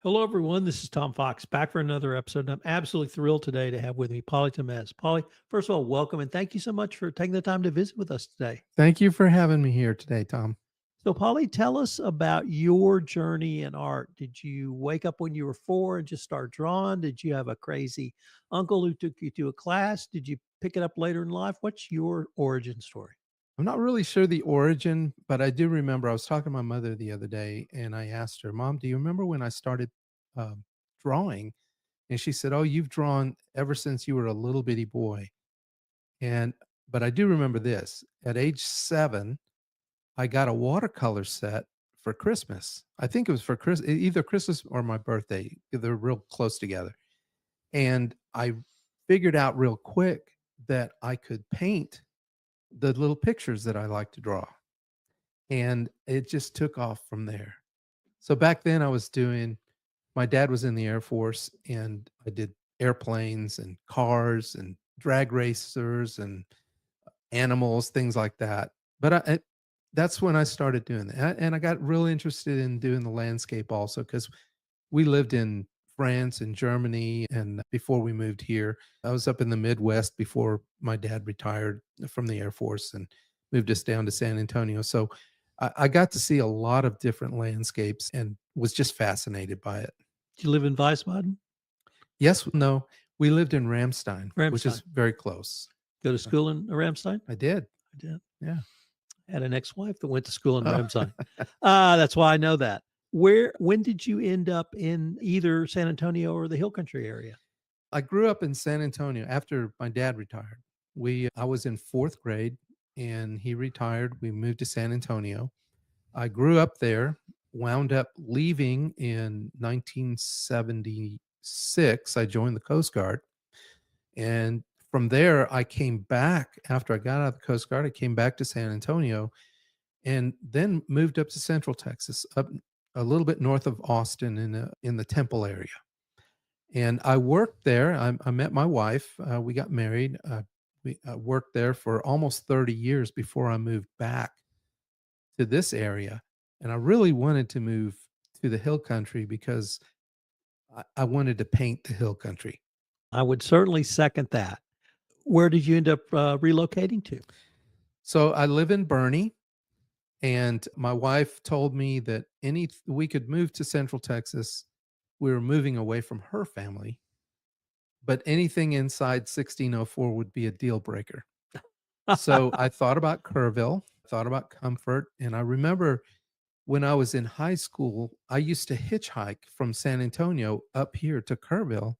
Hello, everyone. This is Tom Fox back for another episode. And I'm absolutely thrilled today to have with me Pauley Tamez. Pauley, first of all, welcome and thank you so much for taking the time to visit with us today. Thank you for having me here today, Tom. So, Pauley, tell us about your journey in art. Did you wake up when you were 4 and just start drawing? Did you have a crazy uncle who took you to a class? Did you pick it up later in life? What's your origin story? I'm not really sure the origin, but I do remember I was talking to my mother the other day and I asked her, Mom, do you remember when I started um, drawing? And she said, Oh, you've drawn ever since you were a little bitty boy. And, but I do remember this at age 7, I got a watercolor set for Christmas. I think it was for either Christmas or my birthday. They're real close together. And I figured out real quick that I could paint the little pictures that I like to draw. And it just took off from there. So back then I was doing my dad was in the Air Force and I did airplanes and cars and drag racers and animals, things like that. But that's when I started doing that. And I got real interested in doing the landscape also because we lived in France and Germany, and before we moved here, I was up in the Midwest before my dad retired from the Air Force and moved us down to San Antonio. So I got to see a lot of different landscapes and was just fascinated by it. Did you live in Wiesbaden? Yes, no, we lived in Ramstein, which is Ramstein. very close. Go to Uh, school in Ramstein? I did. I did. Yeah. Had an ex-wife that went to school in Oh. Ramsey. That's why I know that. When did you end up in either San Antonio or the Hill Country area? I grew up in San Antonio after my dad retired. I was in 4th grade and he retired. We moved to San Antonio. I grew up there, wound up leaving in 1976. I joined the Coast Guard. And from there, I came back after I got out of the Coast Guard. I came back to San Antonio and then moved up to Central Texas, up a little bit north of Austin in the Temple area. And I worked there. I met my wife. We got married. We worked there for almost 30 years before I moved back to this area. And I really wanted to move to the hill country because I wanted to paint the hill country. I would certainly second that. Where did you end up relocating to? So I live in Bernie, and my wife told me that we could move to Central Texas. We were moving away from her family, but anything inside 1604 would be a deal breaker. So I thought about Kerrville, thought about Comfort, and I remember when I was in high school, I used to hitchhike from San Antonio up here to Kerrville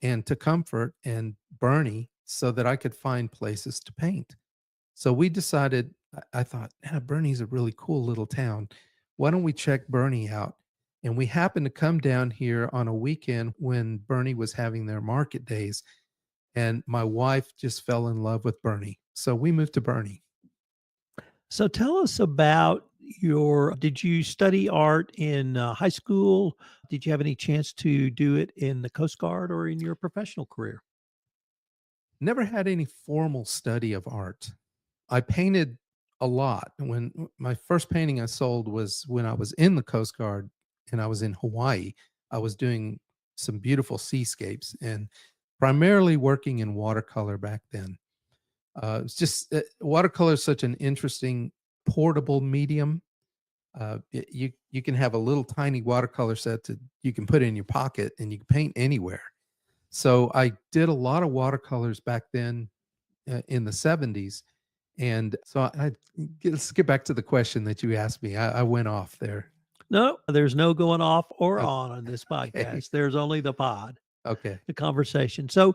and to Comfort and Bernie so that I could find places to paint. So we decided, I thought, Bernie's a really cool little town. Why don't we check Bernie out? And we happened to come down here on a weekend when Bernie was having their market days. And my wife just fell in love with Bernie. So we moved to Bernie. So tell us about did you study art in high school? Did you have any chance to do it in the Coast Guard or in your professional career? Never had any formal study of art. I painted a lot. When my first painting I sold was when I was in the Coast Guard and I was in Hawaii. I was doing some beautiful seascapes and primarily working in watercolor back then. It's just watercolor is such an interesting portable medium. You can have a little tiny watercolor set that you can put in your pocket and you can paint anywhere. So I did a lot of watercolors back then in the 70s. And so let's get back to the question that you asked me. I went off there. No, there's no going off or Okay. on this podcast. There's only the pod. Okay. The conversation. So,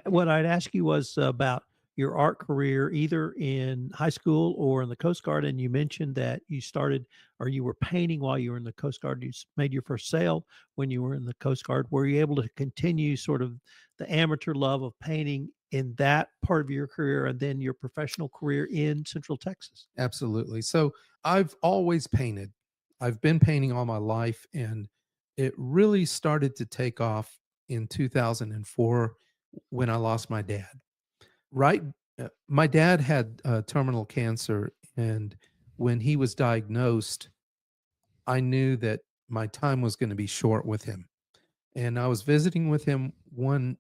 what I'd ask you was about your art career, either in high school or in the Coast Guard. And you mentioned that you started or you were painting while you were in the Coast Guard. You made your first sale when you were in the Coast Guard. Were you able to continue sort of the amateur love of painting in that part of your career and then your professional career in Central Texas? Absolutely. So I've always painted. I've been painting all my life, and it really started to take off in 2004 when I lost my dad. Right, my dad had terminal cancer, and when he was diagnosed, I knew that my time was going to be short with him. And I was visiting with him one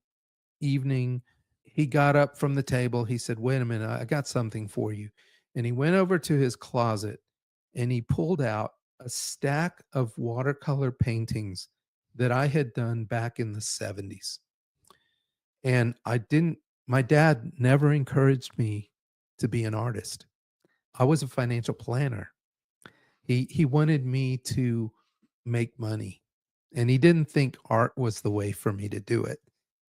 evening. He got up from the table. He said, "Wait a minute, I got something for you." And he went over to his closet and he pulled out a stack of watercolor paintings that I had done back in the 70s. And my dad never encouraged me to be an artist. I was a financial planner. He wanted me to make money, and he didn't think art was the way for me to do it.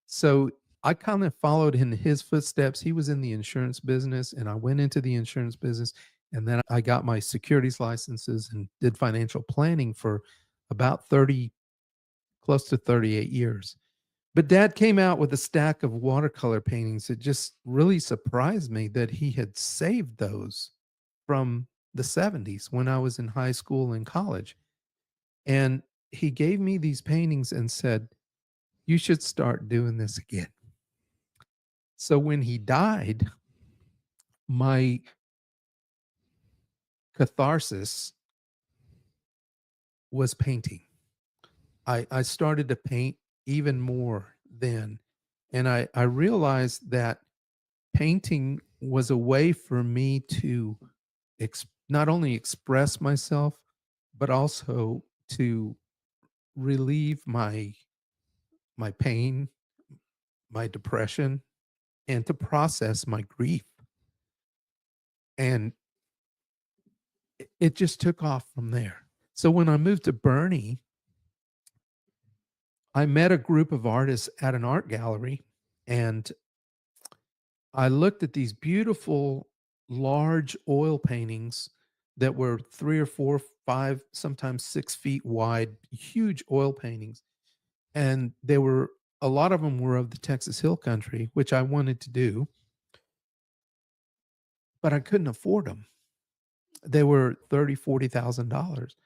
So I kind of followed in his footsteps. He was in the insurance business, and I went into the insurance business, and then I got my securities licenses and did financial planning for about 30, close to 38 years. But dad came out with a stack of watercolor paintings. It just really surprised me that he had saved those from the 70s when I was in high school and college. And he gave me these paintings and said, "You should start doing this again." So when he died, my catharsis was painting. I started to paint even more then. And I realized that painting was a way for me to not only express myself, but also to relieve my pain, my depression, and to process my grief. And it just took off from there. So when I moved to Bernie, I met a group of artists at an art gallery, and I looked at these beautiful large oil paintings that were 3 or 4, 5, sometimes 6 feet wide, huge oil paintings. And they were a lot of them were of the Texas Hill Country, which I wanted to do, but I couldn't afford them. They were 30, $40,000.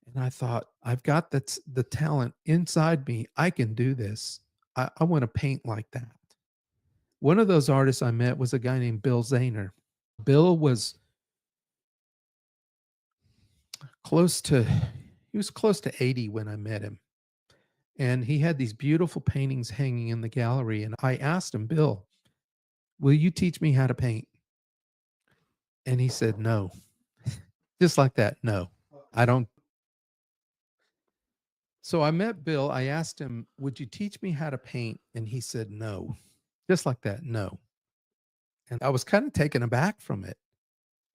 And I thought, I've got the talent inside me. I can do this. I want to paint like that. One of those artists I met was a guy named Bill Zaner. Bill was close to he was close to 80 when I met him. And he had these beautiful paintings hanging in the gallery. And I asked him, "Bill, will you teach me how to paint?" And he said, "No." Just like that. "No, I don't." So I met Bill. I asked him, "Would you teach me how to paint?" And he said, "No." Just like that. "No." And I was kind of taken aback from it.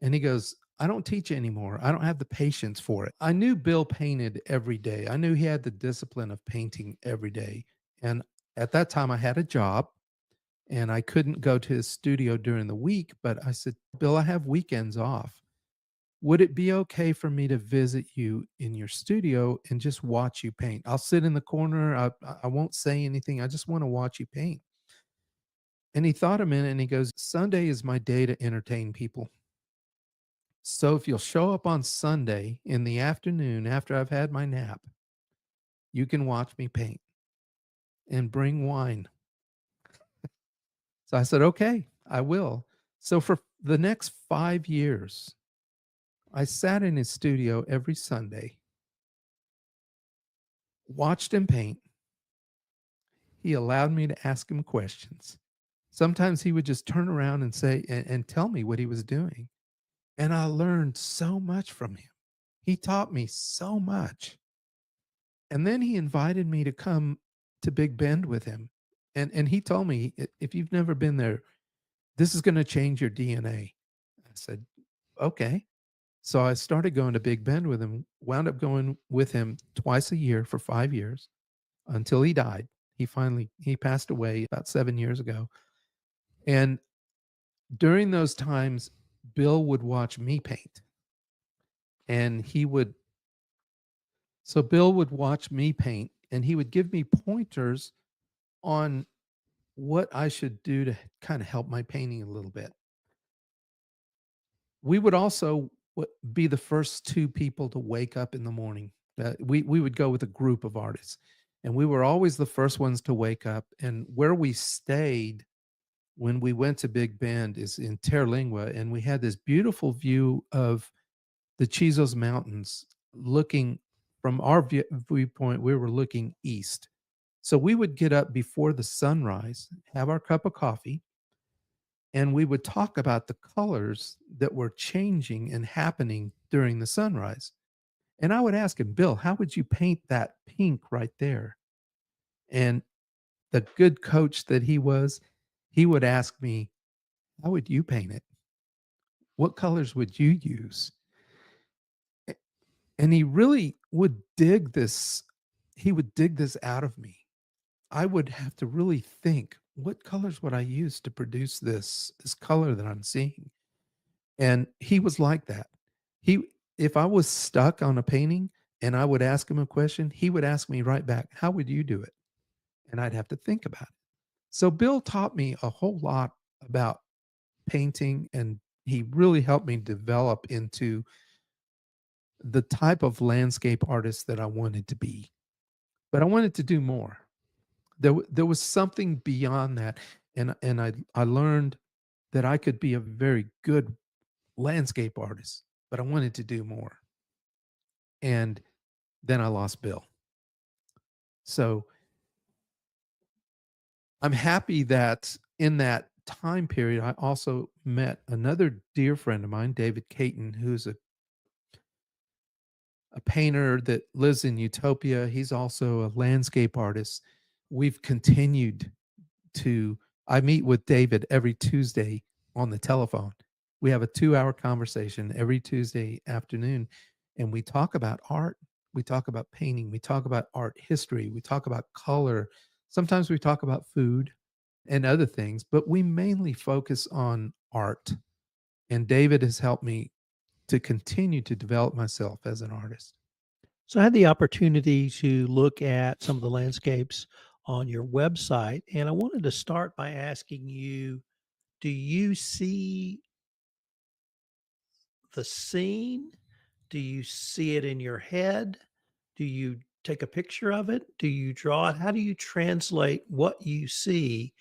And he goes, "I don't teach anymore. I don't have the patience for it." I knew Bill painted every day. I knew he had the discipline of painting every day. And at that time, I had a job and I couldn't go to his studio during the week. But I said, "Bill, I have weekends off. Would it be okay for me to visit you in your studio and just watch you paint? I'll sit in the corner. I won't say anything. I just want to watch you paint." And he thought a minute and he goes, "Sunday is my day to entertain people. So if you'll show up on Sunday in the afternoon after I've had my nap, you can watch me paint and bring wine." So I said, "Okay, I will." So for the next 5 years, I sat in his studio every Sunday, watched him paint. He allowed me to ask him questions. Sometimes he would just turn around and say, and tell me what he was doing. And I learned so much from him. He taught me so much. And then he invited me to come to Big Bend with him. And he told me, If you've never been there, this is gonna change your DNA." I said, "Okay." So I started going to Big Bend with him, wound up going with him twice a year for 5 years until he died. He passed away about 7 years ago. And during those times, Bill would watch me paint, and Bill would watch me paint, and he would give me pointers on what I should do to kind of help my painting a little bit. We would also be the first 2 people to wake up in the morning. We would go with a group of artists, and we were always the first ones to wake up, and where we stayed when we went to Big Bend is in Terlingua, and we had this beautiful view of the Chizos Mountains looking from our viewpoint, we were looking east. So we would get up before the sunrise, have our cup of coffee, and we would talk about the colors that were changing and happening during the sunrise. And I would ask him, Bill, how would you paint that pink right there? And the good coach that he was, he would ask me, how would you paint it? What colors would you use? A- And he really would dig this. He would dig this out of me. I would have to really think, what colors would I use to produce this color that I'm seeing? And he was like that. He If I was stuck on a painting and I would ask him a question, he would ask me right back, "How would you do it?" And I'd have to think about it. So Bill taught me a whole lot about painting, and he really helped me develop into the type of landscape artist that I wanted to be. But I wanted to do more. There was something beyond that, and I learned that I could be a very good landscape artist, but I wanted to do more. And then I lost Bill. So I'm happy that in that time period, I also met another dear friend of mine, David Caton, who's a painter that lives in Utopia. He's also a landscape artist. We've continued to, I meet with David every Tuesday on the telephone. We have a 2 hour conversation every Tuesday afternoon, and we talk about art. We talk about painting. We talk about art history. We talk about color. Sometimes we talk about food and other things, but we mainly focus on art. And David has helped me to continue to develop myself as an artist. So I had the opportunity to look at some of the landscapes on your website, and I wanted to start by asking you, do you see the scene? Do you see it in your head? Do you take a picture of it? Do you draw it? How do you translate what you see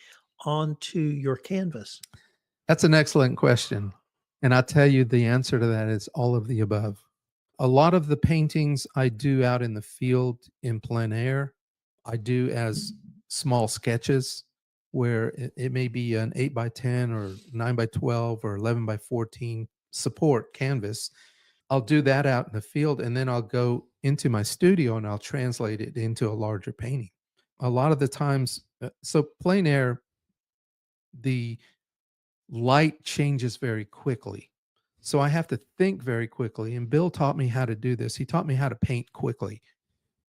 onto your canvas? That's an excellent question. And I'll tell you the answer to that is all of the above. A lot of the paintings I do out in the field in plein air, I do as small sketches where it may be an 8 by 10 or 9 by 12 or 11 by 14 support canvas. I'll do that out in the field, and then I'll go into my studio and I'll translate it into a larger painting. A lot of the times, so plein air, the light changes very quickly. So I have to think very quickly. And Bill taught me how to do this. He taught me how to paint quickly.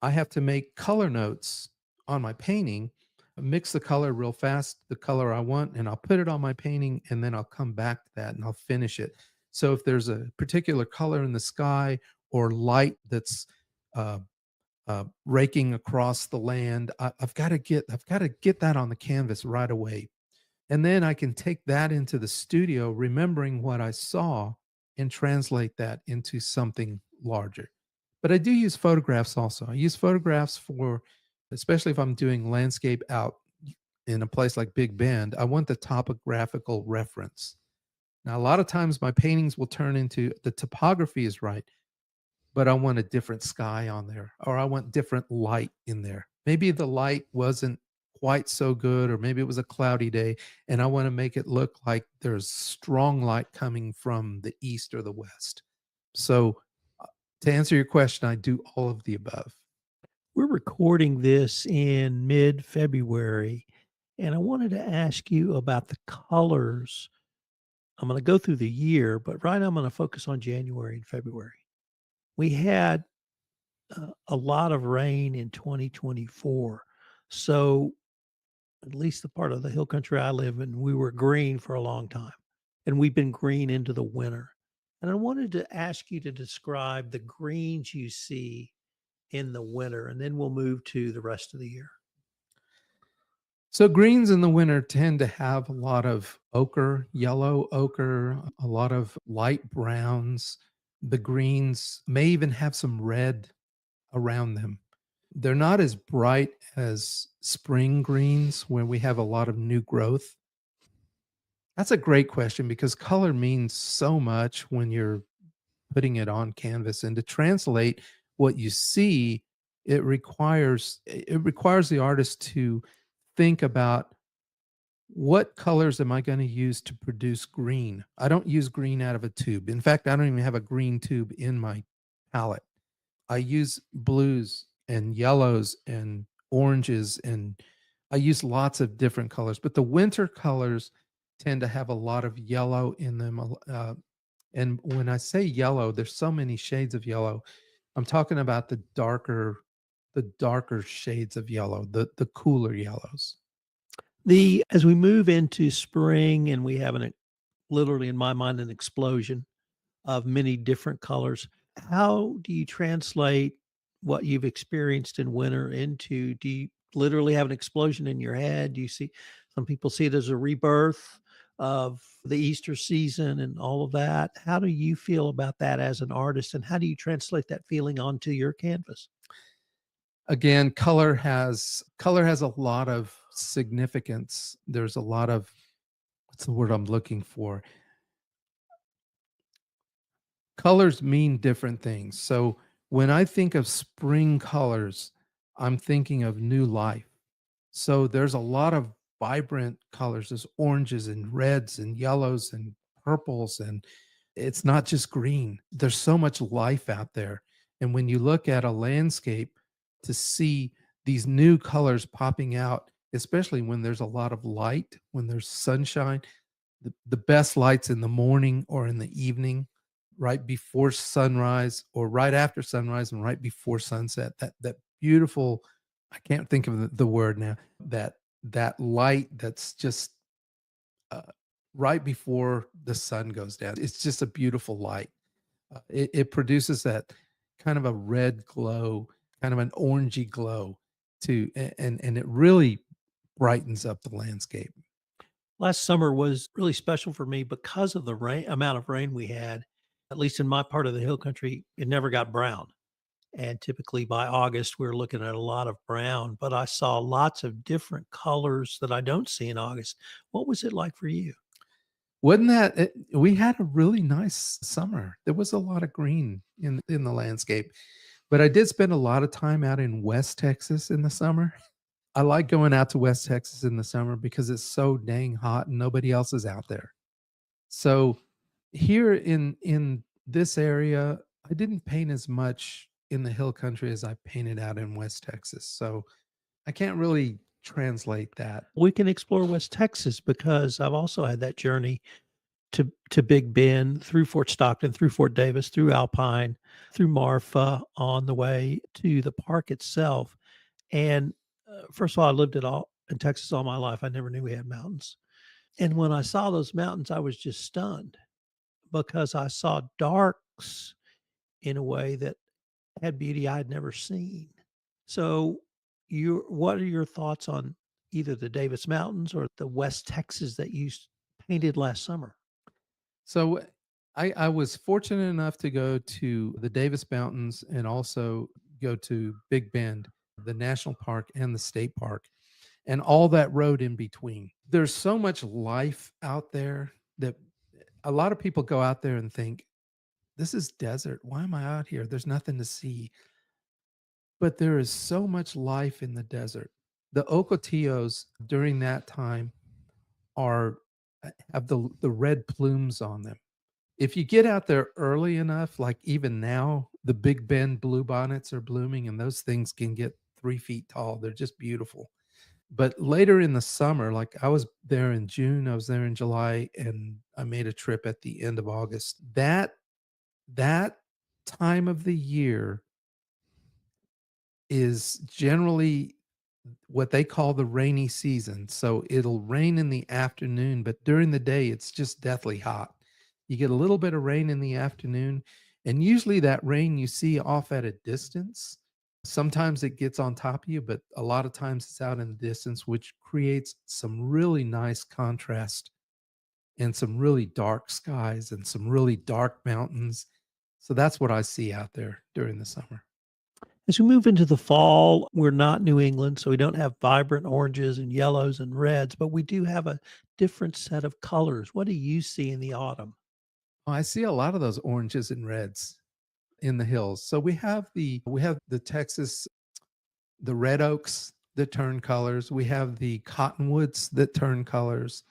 I have to make color notes on my painting, mix the color real fast, the color I want, and I'll put it on my painting, and then I'll come back to that and I'll finish it. So if there's a particular color in the sky or light that's uh, raking across the land, I've got to get that on the canvas right away, and then I can take that into the studio, remembering what I saw, and translate that into something larger. But I do use photographs also. I use photographs for, especially if I'm doing landscape out in a place like Big Bend, I want the topographical reference. Now, a lot of times my paintings will turn into the topography is right, but I want a different sky on there, or I want different light in there. Maybe the light wasn't quite so good, or maybe it was a cloudy day, and I want to make it look like there's strong light coming from the east or the west. So, to answer your question, I do all of the above. We're recording this in mid February, and I wanted to ask you about the colors. I'm going to go through the year, but right now I'm going to focus on January and February. We had a lot of rain in 2024. So, at least the part of the hill country I live in, we were green for a long time, and we've been green into the winter. And I wanted to ask you to describe the greens you see in the winter, and then we'll move to the rest of the year. So, greens in the winter tend to have a lot of ochre, yellow ochre, a lot of light browns. The greens may even have some red around them. They're not as bright as spring greens where we have a lot of new growth. That's a great question because color means so much when you're putting it on canvas. And to translate what you see, it requires the artist to think about what colors am I going to use to produce green. I don't use green out of a tube. In fact, I don't even have a green tube in my palette. I use blues and yellows and oranges, and I use lots of different colors, but the winter colors tend to have a lot of yellow in them. And when I say yellow, there's so many shades of yellow. I'm talking about the darker shades of yellow, the cooler yellows. The as we move into spring and we have literally in my mind an explosion of many different colors, how do you translate what you've experienced in winter into do you literally have an explosion in your head? Do you see some people see it as a rebirth of the Easter season and all of that? How do you feel about that as an artist, and how do you translate that feeling onto your canvas? Again, color has a lot of significance. There's a lot of, what's the word I'm looking for? Colors mean different things. So when I think of spring colors, I'm thinking of new life. So there's a lot of vibrant colors. There's oranges and reds and yellows and purples, and it's not just green. There's so much life out there. And when you look at a landscape to see these new colors popping out, especially when there's a lot of light, when there's sunshine, the best lights in the morning or in the evening, right before sunrise or right after sunrise and right before sunset. That beautiful, I can't think of the word now, that light that's just uh, right before the sun goes down. It's just a beautiful light. It produces that kind of a red glow, kind of an orangey glow and it really brightens up the landscape. Last summer was really special for me because of the rain amount of rain we had. At least in my part of the hill country, it never got brown. And typically by August, we're looking at a lot of brown, but I saw lots of different colors that I don't see in August. What was it like for you? Wasn't that it, we had a really nice summer. There was a lot of green in the landscape, but I did spend a lot of time out in West Texas in the summer. I like going out to West Texas in the summer because it's so dang hot and nobody else is out there. So here in this area, I didn't paint as much in the hill country as I painted out in West Texas. So I can't really translate that. We can explore West Texas because I've also had that journey to Big Bend, through Fort Stockton, through Fort Davis, through Alpine, through Marfa on the way to the park itself. And first of all, I lived all in Texas all my life. I never knew we had mountains. And when I saw those mountains, I was just stunned because I saw darks in a way that had beauty I had never seen. So, what are your thoughts on either the Davis Mountains or the West Texas that you painted last summer? So I was fortunate enough to go to the Davis Mountains and also go to Big Bend, the national park and the state park, and all that road in between. There's so much life out there that a lot of people go out there and think, this is desert. Why am I out here? There's nothing to see. But there is so much life in the desert. The Ocotillos during that time are have the red plumes on them. If you get out there early enough, like even now, the Big Bend bluebonnets are blooming and those things can get 3 feet tall. They're just beautiful. But later in the summer, like I was there in June, I was there in July, and I made a trip at the end of August. That time of the year is generally what they call the rainy season. So it'll rain in the afternoon, but during the day, it's just deathly hot. You get a little bit of rain in the afternoon, and usually that rain you see off at a distance. Sometimes it gets on top of you, but a lot of times it's out in the distance, which creates some really nice contrast and some really dark skies and some really dark mountains. So that's what I see out there during the summer. As we move into the fall, we're not New England, so we don't have vibrant oranges and yellows and reds, but we do have a different set of colors. What do you see in the autumn? Oh, I see a lot of those oranges and reds. in the hills. So we have the Texas, the red oaks that turn colors. We have the cottonwoods that turn colors.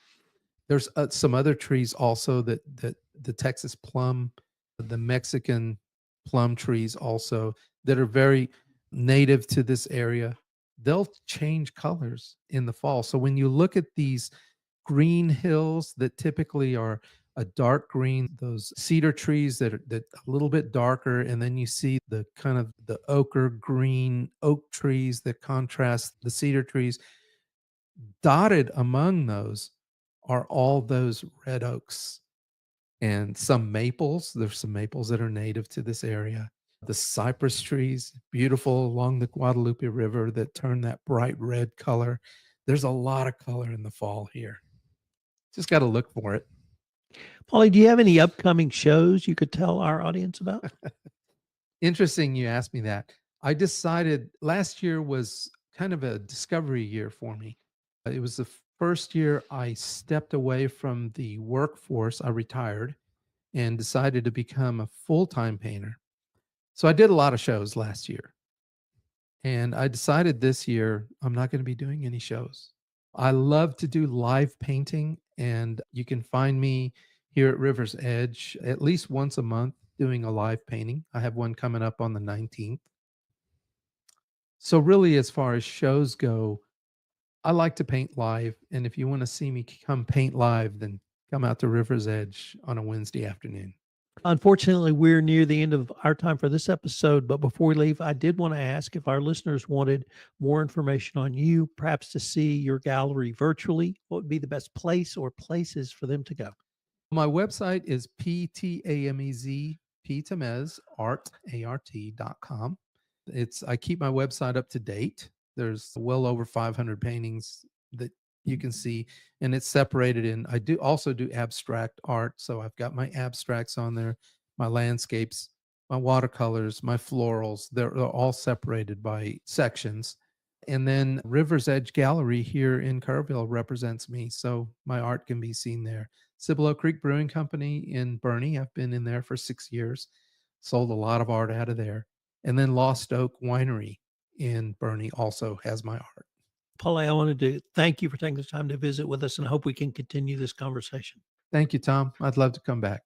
There's some other trees also that the Texas plum, the Mexican plum trees also that are very native to this area. They'll change colors in the fall. So when you look at these green hills that typically are a dark green, those cedar trees that a little bit darker, and then you see the kind of the ochre green oak trees that contrast the cedar trees. Dotted among those are all those red oaks and some maples. There's some maples that are native to this area. The cypress trees, beautiful along the Guadalupe River that turn that bright red color. There's a lot of color in the fall here. Just got to look for it. Paulie, do you have any upcoming shows you could tell our audience about? Interesting you asked me that. I decided last year was kind of a discovery year for me. It was the first year I stepped away from the workforce. I retired and decided to become a full-time painter. So I did a lot of shows last year. And I decided this year I'm not going to be doing any shows. I love to do live painting, and you can find me here at River's Edge at least once a month doing a live painting. I have one coming up on the 19th. So, really, as far as shows go, I like to paint live. And if you want to see me come paint live, then come out to River's Edge on a Wednesday afternoon. Unfortunately, we're near the end of our time for this episode, but before we leave, I did want to ask if our listeners wanted more information on you, perhaps to see your gallery virtually, what would be the best place or places for them to go? My website is PTAMEZ, Tamez, art.com. I keep my website up to date. There's well over 500 paintings that you can see, and it's separated in. I do also do abstract art, so I've got my abstracts on there, my landscapes, my watercolors, my florals. They're all separated by sections. And then River's Edge Gallery here in Kerrville represents me, so my art can be seen there. Cibolo Creek Brewing Company in Bernie. I've been in there for 6 years, sold a lot of art out of there. And then Lost Oak Winery in Bernie also has my art. Paulie, I wanted to thank you for taking the time to visit with us and hope we can continue this conversation. Thank you, Tom. I'd love to come back.